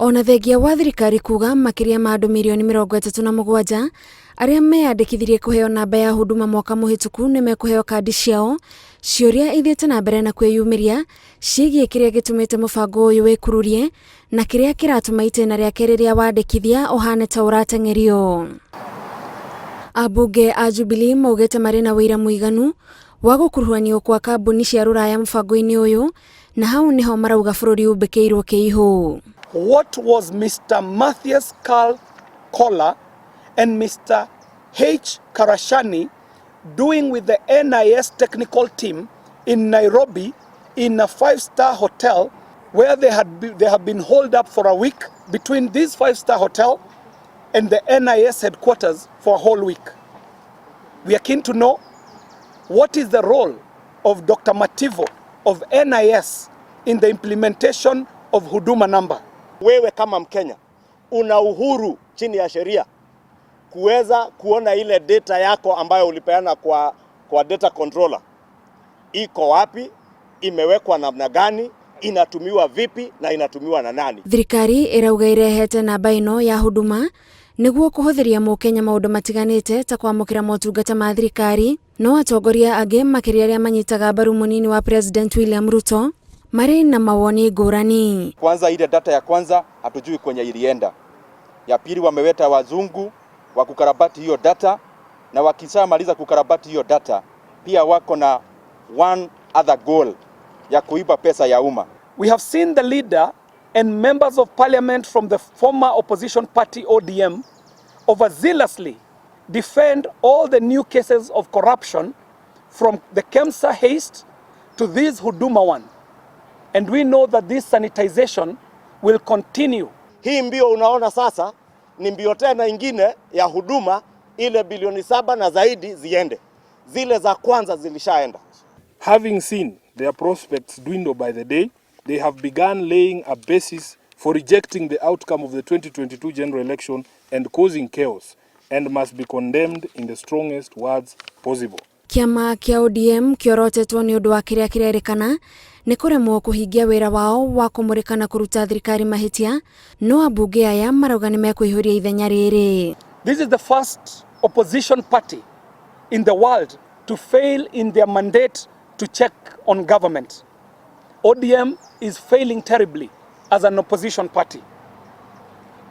Ona thengia wa thirikari kuga makiria ma andũ milioni 37 aria meyandikithirie kuheo namba ya huduma mwaka muhituku ni mekuheo kandi ciao ciuria ithiete na mbere na kwiyumiria ciigie kiria gitumite mũbango uyu wikururie na kiria kiratuma itena riake riria wandikithia uhane ta uratengerio. Abunge a Jubilee maugite mari na wira muiganu wa gukuruhanio kwa kambuni cia ruraya mũbango-ini uyu na hau niho marauga bururi umbekeirwo kiihu. What was Mr. Matthias Karl Koller and Mr. H. Karashani doing with the NIS technical team in Nairobi in a 5-star hotel where they have been holed up for a week between this 5-star hotel and the NIS headquarters for a whole week? We are keen to know what is the role of Dr. Mativo of NIS in the implementation of HUDUMA namba. Wewe kama Mkenya una uhuru chini ya sheria kuweza kuona ile data yako ambayo ulipeana kwa data controller iko wapi, imewekwa namna gani, inatumiwa vipi na inatumiwa na nani. Thirikari ĩrauga irehete namba ĩno ya huduma niguo kuhuthiria Mukenya maundu matiganite ta kwamukira motungata ma thirikari, no atongoria angi makiria aria manyitaga mbaru munini wa President William Ruto mari na mawoni ngurani. Kwanza ile data ya kwanza hatujui kwenye ilienda. Ya pili wameweta wazungu wa kukarabati hiyo data, na wakishamaliza kukarabati hiyo data pia wako na one other goal ya kuiba pesa ya umma. We have seen the leader and members of parliament from the former opposition party ODM overzealously defend all the new cases of corruption from the KEMSA haste to this Huduma one. And we know that this sanitization will continue. Hii mbio unaona sasa ni mbio tena ingine ya huduma, ile bilioni 7 na zaidi ziende. Zile za kwanza zilishaenda. Having seen their prospects dwindle by the day, they have begun laying a basis for rejecting the outcome of the 2022 general election and causing chaos, and must be condemned in the strongest words possible. Kiama kia ODM kiorotetwo ni undu wa kiria kirerikana ni kuremwo kuhingia wira wao wa kumurikana kuruta thirikari mahitia, no abunge aya marauga ni mekwihuria ithenya riri. This is the first opposition party in the world to fail in their mandate to check on government. ODM is failing terribly as an opposition party.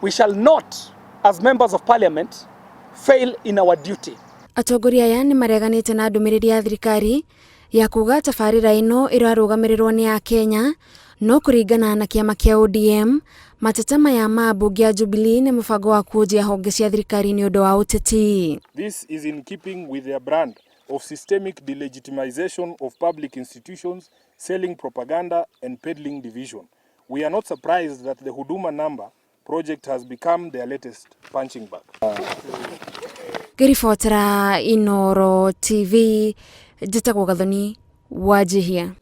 We shall not, as members of parliament, fail in our duty. Atongoria aya ni mareganite na ndumiriri ya thirikari ya kuga tabarira ino irarugamirwo ni ya Kenya, no kuringana na kiama kia ODM mateta maya ma abunge a Jubilee ni mũbango wa kujia honge cia thirikari ni undu wa uteti. This is in keeping with their brand of systemic delegitimization of public institutions, selling propaganda and peddling division. We are not surprised that the HUDUMA namba project has become their latest punching bag. Gerifotera Inoro TV, Jitagwo Gathoni, Wajihia.